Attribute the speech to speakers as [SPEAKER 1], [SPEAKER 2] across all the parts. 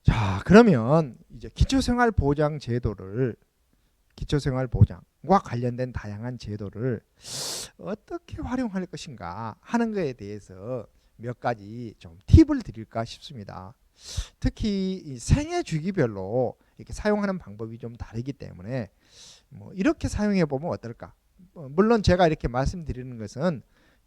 [SPEAKER 1] 자, 그러면 이제 기초생활보장과 관련된 다양한 제도를 어떻게 활용할 것인가 하는 것에 대해서 몇 가지 좀 팁을 드릴까 싶습니다. 특히 이 생애 주기별로 이렇게 사용하는 방법이 좀 다르기 때문에 뭐 이렇게 사용해 보면 어떨까? 물론 제가 이렇게 말씀드리는 것은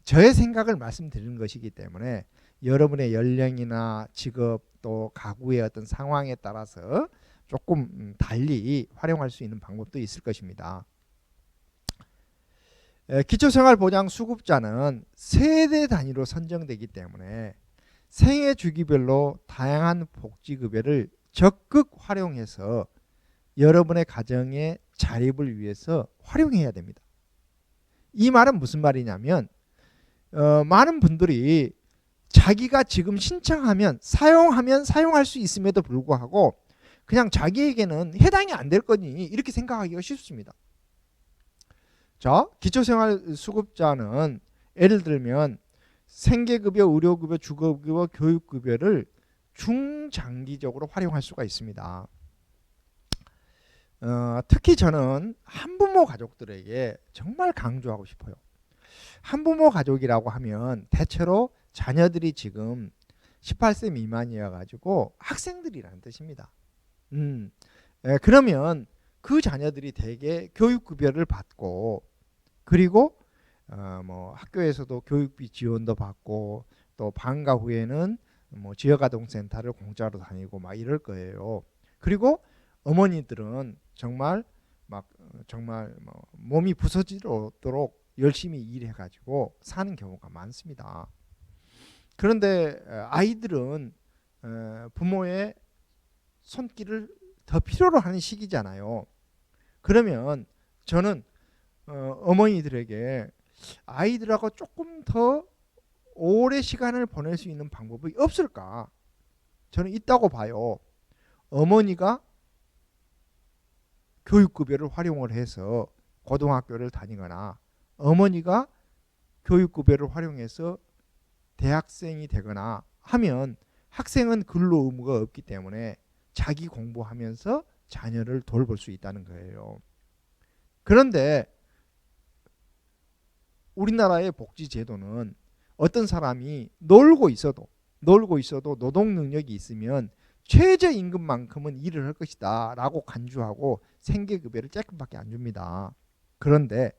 [SPEAKER 1] 저의 생각을 말씀드리는 것이기 때문에 여러분의 연령이나 직업 또 가구의 어떤 상황에 따라서 조금 달리 활용할 수 있는 방법도 있을 것입니다. 기초생활보장 수급자는 세대 단위로 선정되기 때문에 생애 주기별로 다양한 복지급여를 적극 활용해서 여러분의 가정의 자립을 위해서 활용해야 됩니다. 이 말은 무슨 말이냐면 많은 분들이 자기가 지금 신청하면 사용할 수 있음에도 불구하고 그냥 자기에게는 해당이 안 될 거니 이렇게 생각하기가 쉽습니다. 자, 기초생활수급자는 예를 들면 생계급여, 의료급여, 주거급여, 교육급여를 중장기적으로 활용할 수가 있습니다. 특히 저는 한부모 가족들에게 정말 강조하고 싶어요. 한부모 가족이라고 하면 대체로 자녀들이 지금 18세 미만이어 가지고 학생들이라는 뜻입니다. 그러면 그 자녀들이 대개 교육급여를 받고 그리고 뭐 학교에서도 교육비 지원도 받고 또 방과 후에는 뭐 지역아동센터를 공짜로 다니고 막 이럴 거예요. 그리고 어머니들은 정말 막 정말 뭐 몸이 부서지도록 열심히 일해가지고 사는 경우가 많습니다. 그런데 아이들은 부모의 손길을 더 필요로 하는 시기잖아요. 그러면 저는 어머니들에게 아이들하고 조금 더 오래 시간을 보낼 수 있는 방법이 없을까? 저는 있다고 봐요. 어머니가 교육급여를 활용을 해서 고등학교를 다니거나 어머니가 교육급여를 활용해서 대학생이 되거나 하면 학생은 근로 의무가 없기 때문에 자기 공부하면서 자녀를 돌볼 수 있다는 거예요. 그런데 우리나라의 복지제도는 어떤 사람이 놀고 있어도 노동 능력이 있으면 최저임금만큼은 일을 할 것이다 라고 간주하고 생계급여를 조금밖에 안 줍니다. 그런데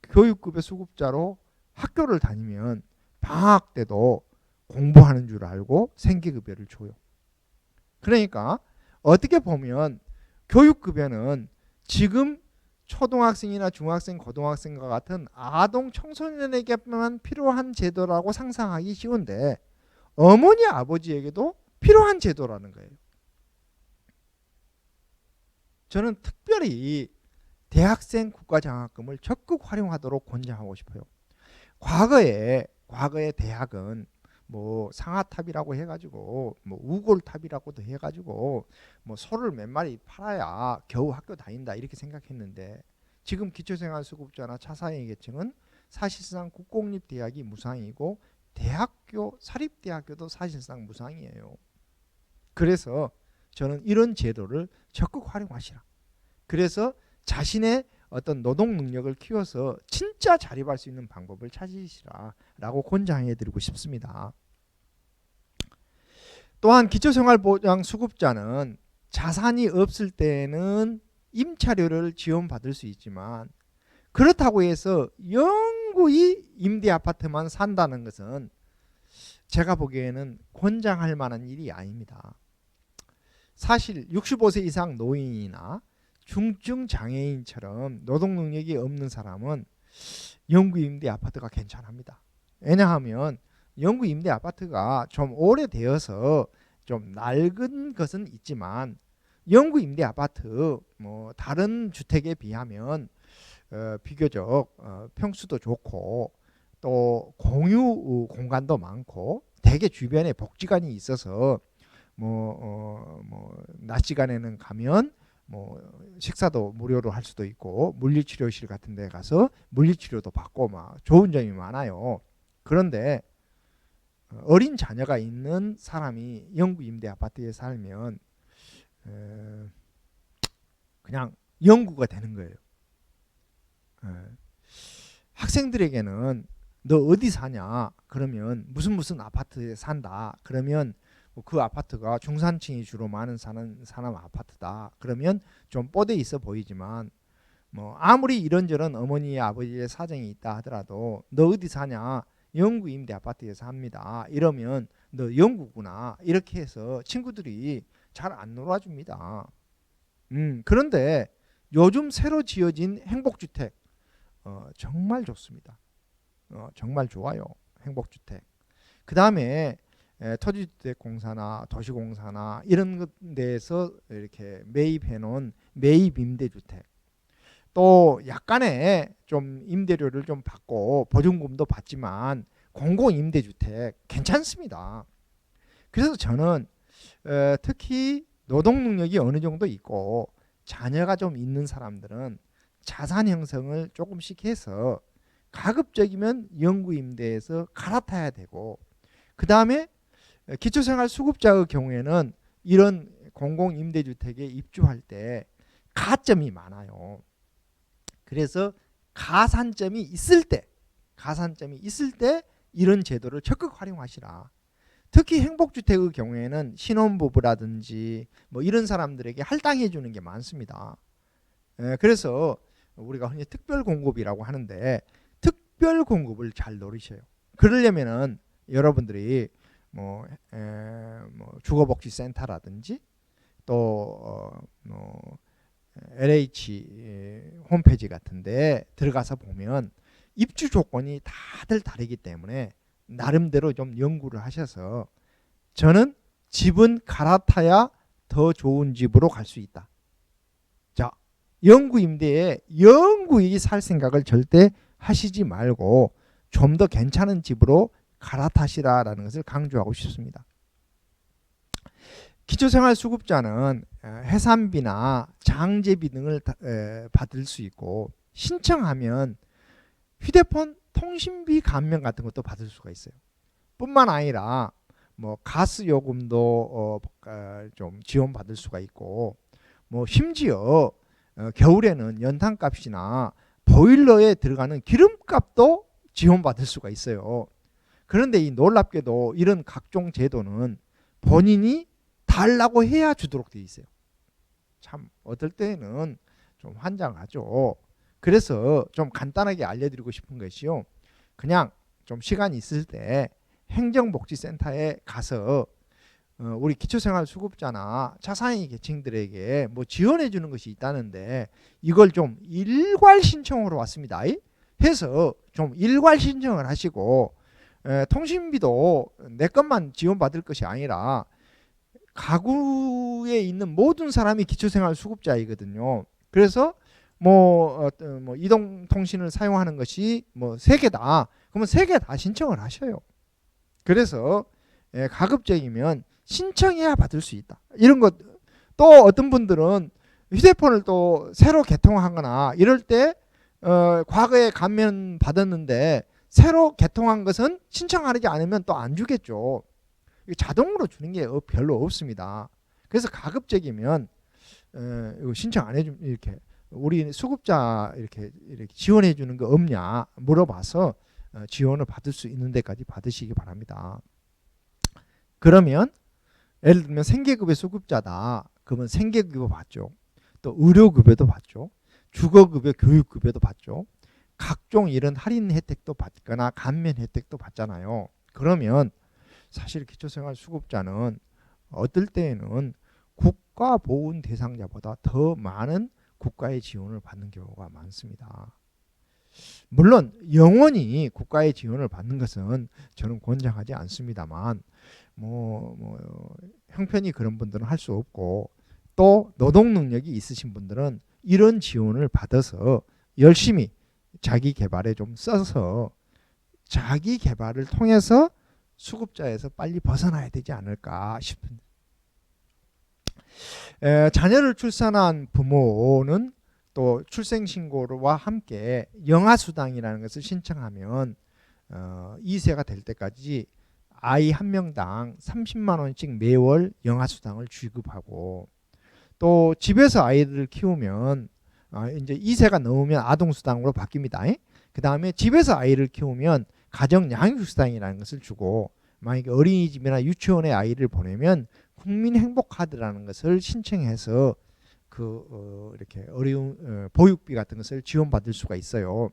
[SPEAKER 1] 교육급여 수급자로 학교를 다니면 방학 때도 공부하는 줄 알고 생계급여를 줘요. 그러니까 어떻게 보면 교육급여는 지금 초등학생이나 중학생, 고등학생과 같은 아동 청소년에게만 필요한 제도라고 상상하기 쉬운데 어머니 아버지에게도 필요한 제도라는 거예요. 저는 특별히 대학생 국가장학금을 적극 활용하도록 권장하고 싶어요. 과거에 대학은 뭐 상아탑이라고 해가지고 뭐 우골탑이라고도 해가지고 뭐 소를 몇 마리 팔아야 겨우 학교 다닌다 이렇게 생각했는데 지금 기초생활수급자나 차상위 계층은 사실상 국공립대학이 무상이고 대학교 사립대학교도 사실상 무상이에요. 그래서 저는 이런 제도를 적극 활용하시라. 그래서 자신의 어떤 노동 능력을 키워서 진짜 자립할 수 있는 방법을 찾으시라라고 권장해드리고 싶습니다. 또한 기초생활보장 수급자는 자산이 없을 때는 임차료를 지원받을 수 있지만 그렇다고 해서 영구히 임대 아파트만 산다는 것은 제가 보기에는 권장할 만한 일이 아닙니다. 사실 65세 이상 노인이나 중증 장애인처럼 노동 능력이 없는 사람은 영구 임대 아파트가 괜찮습니다. 왜냐하면 영구 임대 아파트가 좀 오래되어서 좀 낡은 것은 있지만 영구 임대 아파트 뭐 다른 주택에 비하면 비교적 평수도 좋고 또 공유 공간도 많고 대개 주변에 복지관이 있어서 낮 시간에는 가면 뭐 식사도 무료로 할 수도 있고 물리치료실 같은 데 가서 물리치료도 받고 막 좋은 점이 많아요. 그런데 어린 자녀가 있는 사람이 영구 임대 아파트에 살면 그냥 영구가 되는 거예요. 학생들에게는 너 어디 사냐? 그러면 무슨 아파트에 산다. 그러면 그 아파트가 중산층이 주로 많은 사는 사람 아파트다. 그러면 좀 뽀대 있어 보이지만 뭐 아무리 이런저런 어머니 아버지의 사정이 있다 하더라도 너 어디 사냐? 영구 임대 아파트에 삽니다. 이러면 너 영구구나. 이렇게 해서 친구들이 잘 안 놀아줍니다. 그런데 요즘 새로 지어진 행복주택 정말 좋습니다. 정말 좋아요. 행복주택. 그 다음에 토지주택공사나 도시공사나 이런 데에서 이렇게 매입해 놓은 매입 임대주택. 또 약간의 좀 임대료를 좀 받고 보증금도 받지만 공공임대주택 괜찮습니다. 그래서 저는 특히 노동 능력이 어느 정도 있고 자녀가 좀 있는 사람들은 자산 형성을 조금씩 해서 가급적이면 영구임대에서 갈아타야 되고, 그 다음에 기초생활수급자의 경우에는 이런 공공임대주택에 입주할 때 가점이 많아요. 그래서 가산점이 있을 때 이런 제도를 적극 활용하시라. 특히 행복주택의 경우에는 신혼부부라든지 뭐 이런 사람들에게 할당해 주는 게 많습니다. 그래서 우리가 흔히 특별공급이라고 하는데 특별공급을 잘 노리셔요. 그러려면은 여러분들이 뭐 주거복지센터라든지 또 LH 홈페이지 같은데 들어가서 보면 입주 조건이 다들 다르기 때문에 나름대로 좀 연구를 하셔서 저는 집은 갈아타야 더 좋은 집으로 갈 수 있다. 자, 영구 임대에 영구히 살 생각을 절대 하시지 말고 좀 더 괜찮은 집으로 갈아타시라라는 것을 강조하고 싶습니다. 기초생활수급자는 해산비나 장제비 등을 받을 수 있고 신청하면 휴대폰 통신비 감면 같은 것도 받을 수가 있어요. 뿐만 아니라 뭐 가스 요금도 좀 지원받을 수가 있고 뭐 심지어 겨울에는 연탄값이나 보일러에 들어가는 기름값도 지원받을 수가 있어요. 그런데 이 놀랍게도 이런 각종 제도는 본인이 달라고 해야 주도록 되어 있어요. 참 어떨 때는 좀 환장하죠. 그래서 좀 간단하게 알려드리고 싶은 것이요. 그냥 좀 시간이 있을 때 행정복지센터에 가서 우리 기초생활수급자나 차상위 계층들에게 뭐 지원해 주는 것이 있다는데 이걸 좀 일괄 신청으로 왔습니다. 해서 좀 일괄 신청을 하시고 통신비도 내 것만 지원받을 것이 아니라 가구에 있는 모든 사람이 기초생활수급자이거든요. 그래서 뭐 이동통신을 사용하는 것이 뭐 3개다. 그러면 3개 다 신청을 하셔요. 그래서 가급적이면 신청해야 받을 수 있다. 이런 것 또 어떤 분들은 휴대폰을 또 새로 개통하거나 이럴 때 과거에 감면 받았는데 새로 개통한 것은 신청하지 않으면 또 안 주겠죠. 자동으로 주는 게 별로 없습니다. 그래서 가급적이면 이거 신청 안 해주면 이렇게 우리 수급자 이렇게 지원해 주는 거 없냐 물어봐서 지원을 받을 수 있는 데까지 받으시기 바랍니다. 그러면 예를 들면 생계급여 수급자다. 그러면 생계급여 받죠. 또 의료급여도 받죠. 주거급여, 교육급여도 받죠. 각종 이런 할인 혜택도 받거나 감면 혜택도 받잖아요. 그러면 사실 기초생활수급자는 어떨 때에는 국가보훈 대상자보다 더 많은 국가의 지원을 받는 경우가 많습니다. 물론 영원히 국가의 지원을 받는 것은 저는 권장하지 않습니다만 형편이 그런 분들은 할 수 없고 또 노동 능력이 있으신 분들은 이런 지원을 받아서 열심히 자기 개발에 좀 써서 자기 개발을 통해서 수급자에서 빨리 벗어나야 되지 않을까 싶습니다. 자녀를 출산한 부모는 또 출생신고와 함께 영아수당이라는 것을 신청하면 2세가 될 때까지 아이 한 명당 30만 원씩 매월 영아수당을 지급하고, 또 집에서 아이들을 키우면 이제 2세가 넘으면 아동수당으로 바뀝니다. 그 다음에 집에서 아이를 키우면 가정양육수당이라는 것을 주고, 만약에 어린이집이나 유치원에 아이를 보내면 국민행복카드라는 것을 신청해서 이렇게 어려운 보육비 같은 것을 지원받을 수가 있어요.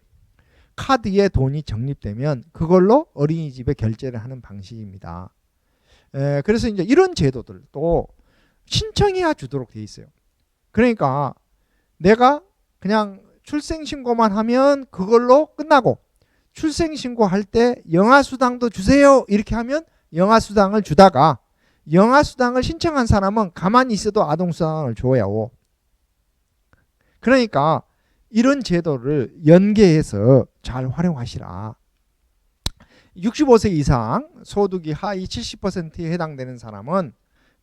[SPEAKER 1] 카드에 돈이 적립되면 그걸로 어린이집에 결제를 하는 방식입니다. 그래서 이제 이런 제도들도 신청해야 주도록 돼 있어요. 그러니까 내가 그냥 출생신고만 하면 그걸로 끝나고, 출생신고할 때 영아수당도 주세요 이렇게 하면 영아수당을 주다가, 영아수당을 신청한 사람은 가만히 있어도 아동수당을 줘요. 그러니까 이런 제도를 연계해서 잘 활용하시라. 65세 이상 소득이 하위 70%에 해당되는 사람은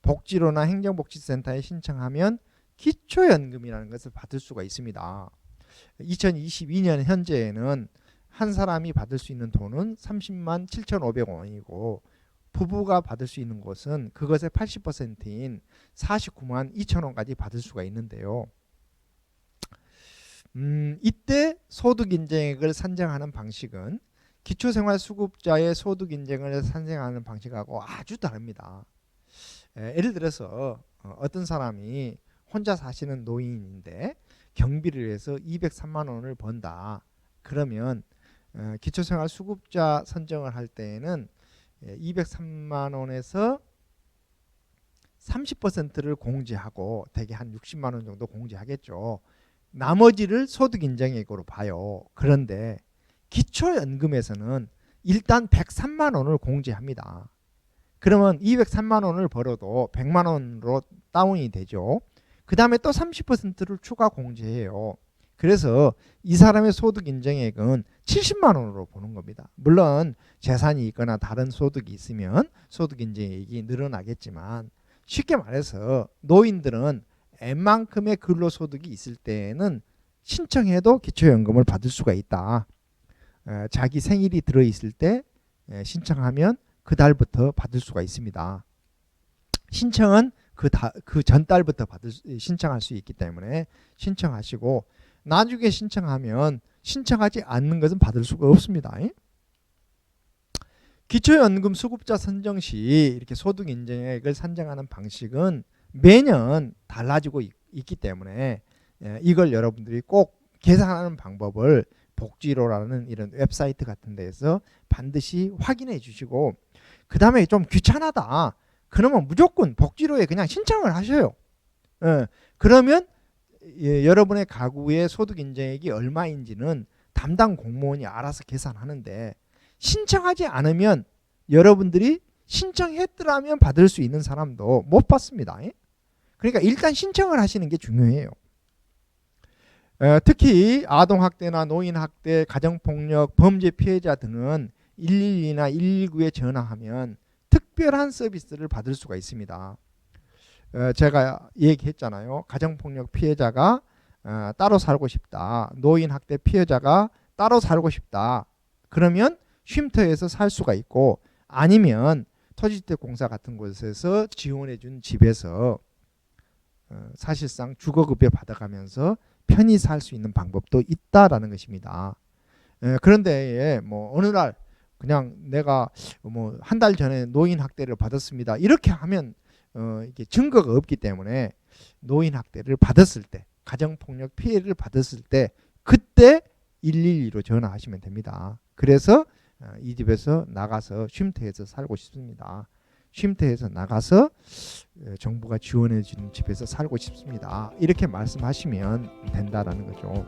[SPEAKER 1] 복지로나 행정복지센터에 신청하면 기초연금이라는 것을 받을 수가 있습니다. 2022년 현재에는 한 사람이 받을 수 있는 돈은 30만 7,500원이고 부부가 받을 수 있는 것은 그것의 80%인 49만 2천원까지 받을 수가 있는데요. 이때 소득인정액을 산정하는 방식은 기초생활수급자의 소득인정을 산정하는 방식하고 아주 다릅니다. 예를 들어서 어떤 사람이 혼자 사시는 노인인데 경비를 해서 203만 원을 번다. 그러면 기초생활수급자 선정을 할 때에는 203만 원에서 30%를 공제하고 대개 한 60만 원 정도 공제하겠죠. 나머지를 소득인정액으로 봐요. 그런데 기초연금에서는 일단 103만 원을 공제합니다. 그러면 203만 원을 벌어도 100만 원으로 다운이 되죠. 그 다음에 또 30%를 추가 공제해요. 그래서 이 사람의 소득인정액은 70만 원으로 보는 겁니다. 물론 재산이 있거나 다른 소득이 있으면 소득인정액이 늘어나겠지만, 쉽게 말해서 노인들은 N만큼의 근로소득이 있을 때에는 신청해도 기초연금을 받을 수가 있다. 자기 생일이 들어있을 때 신청하면 그 달부터 받을 수가 있습니다. 신청은 그 전달부터 신청할 수 있기 때문에 신청하시고, 나중에 신청하면 신청하지 않는 것은 받을 수가 없습니다. 기초연금 수급자 선정 시 이렇게 소득인정액을 산정하는 방식은 매년 달라지고 있기 때문에 이걸 여러분들이 꼭 계산하는 방법을 복지로라는 이런 웹사이트 같은 데에서 반드시 확인해 주시고, 그 다음에 좀 귀찮았다 그러면 무조건 복지로에 그냥 신청을 하셔요. 그러면 여러분의 가구의 소득인정액이 얼마인지는 담당 공무원이 알아서 계산하는데, 신청하지 않으면 여러분들이 신청했더라면 받을 수 있는 사람도 못 받습니다. 그러니까 일단 신청을 하시는 게 중요해요. 특히 아동학대나 노인학대, 가정폭력, 범죄 피해자 등은 112나 119에 전화하면 특별한 서비스를 받을 수가 있습니다. 제가 얘기했잖아요. 가정폭력 피해자가 따로 살고 싶다. 노인학대 피해자가 따로 살고 싶다. 그러면 쉼터에서 살 수가 있고, 아니면 토지주택공사 같은 곳에서 지원해준 집에서 사실상 주거급여 받아가면서 편히 살 수 있는 방법도 있다라는 것입니다. 그런데 뭐 어느 날 그냥 내가 뭐 한 달 전에 노인 학대를 받았습니다 이렇게 하면 이게 증거가 없기 때문에 노인 학대를 받았을 때, 가정폭력 피해를 받았을 때 그때 112로 전화하시면 됩니다. 그래서 이 집에서 나가서 쉼터에서 살고 싶습니다. 쉼터에서 나가서 정부가 지원해 주는 집에서 살고 싶습니다. 이렇게 말씀하시면 된다라는 거죠.